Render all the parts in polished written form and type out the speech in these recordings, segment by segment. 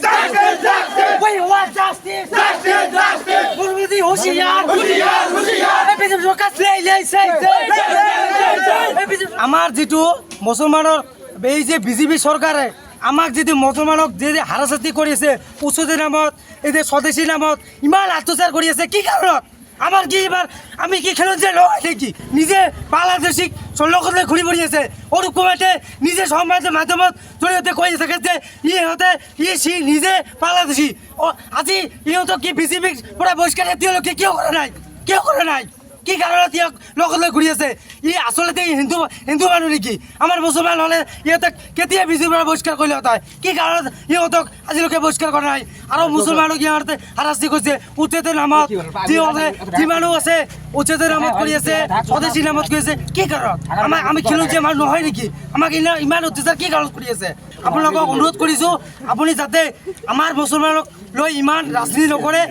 We want justice. Burundi হুঁশিয়ার। BJP সরকার আমার যেটো মুসলমানের এই যে বিজেপি সরকারে আমাক যদি মুসলমানক যে হারাশাস্তি করিছে উচ্চদের নামত এই যে স্বদেশী নামত ইমান অত্যাচার করিছে কি কারণ আমার কি এবার আমি কি খেলো যে লয় নাকি নিজে বাংলাদেশিক লোকলে ঘুরি পড়িয়েছে ওরকমতে নিজে সমাজের মাধ্যমত জড়িয়ে কয়ে থাকে যে হতে সি নিজে বাংলাদেশি ও আজি ইহত কি বিজেপি পুরা বহিষ্কার লোকে কেউ করে নাই কি কারণে লোকলে ঘুরি আছে আসলে হিন্দু হিন্দু মানুষ নাকি আমার মুসলমান হলে ইহঁতক কেতিয়া বিজেপিৰ পৰা বহিষ্কাৰ কৰিলে হয় কি কাৰণত ইহঁতক আজিলৈকে বহিষ্কাৰ কৰা নাই আৰু মুছলমানক ইহঁতে হাৰাশাস্তি কৰিছে উচ্ছেদৰ নামত যি মানুহ আছে উচ্ছেদৰ নামত কৰি আছে স্বদেশী নামত কৰি আছে কি কাৰণত আমি খেলো যে মানুহ নহয় নেকি আমাক ইমান অত্যাচাৰ কি কাৰণত কৰি আছে আপোনালোকক অনুৰোধ কৰিছোঁ আপুনি যাতে আমাৰ মুছলমানক লৈ ইমান ৰাজনীতি নকৰে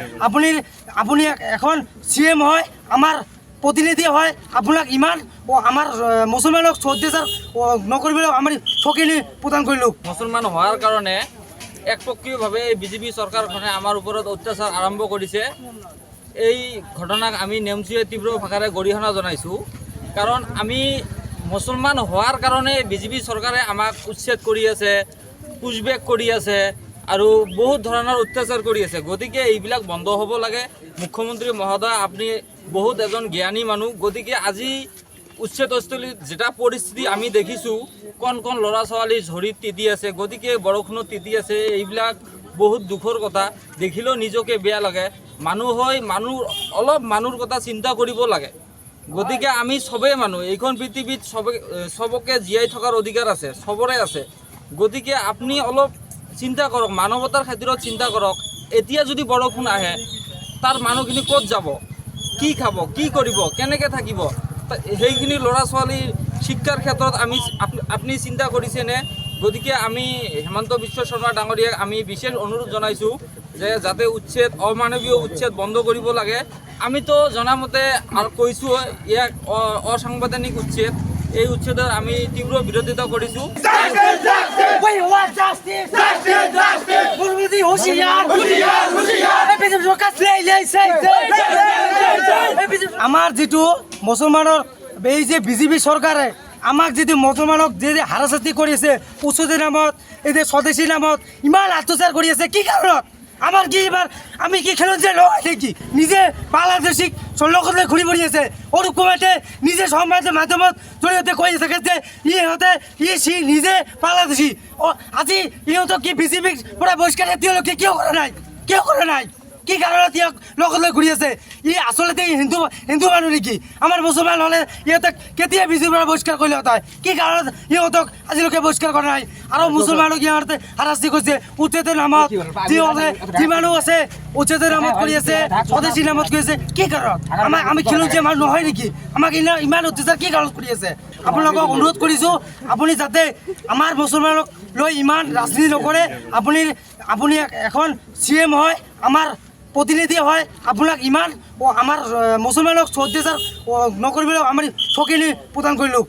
আপুনি এখন CM হয় আমাৰ प्रतिनिधि है आपनाक इमान आमार मुसलमानक अत्याचार नकरिबले आमार सकिनी प्रदान करिलो मुसलमान होवार कारणे एकपक्षीयभावे बिजेपि सरकारखने आमार उपरत अत्याचार आरम्भ करिছে এই घटनाक आमी नेमसिए तीव्र भाषारे गरिहना जनाइछु कारण आमी मुसलमान होवार कारणे बिजेपि सरकारे आमाक उच्छेद करि আছে पुशबेक करि আছে আৰু বহুত ধৰণৰ অত্যাচাৰ কৰি আছে গতিকে এইবিলাক বন্ধ হ'ব লাগে মুখ্যমন্ত্ৰী মহোদয় আপুনি বহুত এজন জ্ঞানী মানুহ গতিকে আজি উচ্ছেদস্থলীত যেটা পৰিস্থিতি আমি দেখিছোঁ কোন ল'ৰা ছোৱালী ঝৰিত তিতি আছে গতিকে বৰষুণত তিতি আছে এইবিলাক বহুত দুখৰ কথা দেখিলেও নিজকে বেয়া লাগে মানুহ হয় অলপ মানুহৰ কথা চিন্তা কৰিব লাগে গতিকে আমি সবেই মানুহ এইখন পৃথিৱীত সবকে জীয়াই থকাৰ অধিকাৰ আছে সবৰে আছে গতিকে আপুনি অলপ চিন্তা কৰক মানৱতাৰ খাতিৰত চিন্তা কৰক এতিয়া যদি বৰষুণ আহে তাৰ মানুহখিনি ক'ত যাব কি খাব কি কৰিব কেনেকৈ থাকিব সেইখিনি ল'ৰা ছোৱালীৰ শিক্ষাৰ ক্ষেত্ৰত আপুনি চিন্তা কৰিছেনে গতিকে আমি হেমন্ত বিশ্ব শৰ্মা ডাঙৰীয়াক আমি বিশেষ অনুৰোধ জনাইছোঁ যে যাতে অমানৱীয় উচ্ছেদ বন্ধ কৰিব লাগে আমিতো জনামতে আৰু কৈছোঁ ইয়াক অসাংবিধানিক উচ্ছেদ এই উচ্ছেদৰ আমি তীব্ৰ বিৰোধিতা কৰিছোঁ We want justice. Burundi হুঁশিয়ার। বিজেপি সরকার আমার যেটো মুসলমানের এই যে বিজেপি সরকারে আমাক যদি মুসলমানক যে হারাশাস্তি করিছে উচ্চদের নামত এই যে স্বদেশী নামত ইমান অত্যাচার করিছে কি কারণত আমার কি এবার আমি কি খেলো যে লয় নাকি নিজে বাংলাদেশিক লোকলে ঘুরি পড়িয়েছে ওরকমতে নিজে সমাজের মাধ্যমত জড়িয়ে কয়ে থাকে যে হতে সি নিজে বাংলাদেশি ও আজি ইহঁতক কি বিজেপি পুরা বহিষ্কার লোকে কেউ করে নাই কি কারণে লোকলে ঘুরি আছে আসলে হিন্দু মানুষ নাকি আমার মুসলমান হলে ইহঁতক কেতিয়া বিজেপিৰ পৰা বহিষ্কাৰ কৰিলে হয় কি কাৰণত ইহঁতক আজিলৈকে বহিষ্কাৰ কৰা নাই আৰু মুছলমানক ইহঁতে হাৰাশাস্তি কৰিছে উচ্ছেদৰ নামত যি মানুহ আছে উচ্ছেদৰ নামত কৰি আছে স্বদেশী নামত কৰি আছে কি কাৰণত আমি খেলো যে মানুহ নহয় নেকি আমাক ইমান অত্যাচাৰ কি কাৰণত কৰি আছে আপোনালোকক অনুৰোধ কৰিছোঁ আপুনি যাতে আমাৰ মুছলমানক লৈ ইমান ৰাজনীতি নকৰে আপুনি এখন CM হয় আমাৰ प्रतिनिधि है आपनाक इमान आमार मुसलमानक अत्याचार नकरिबले आमार सकिनी प्रदान करिलो।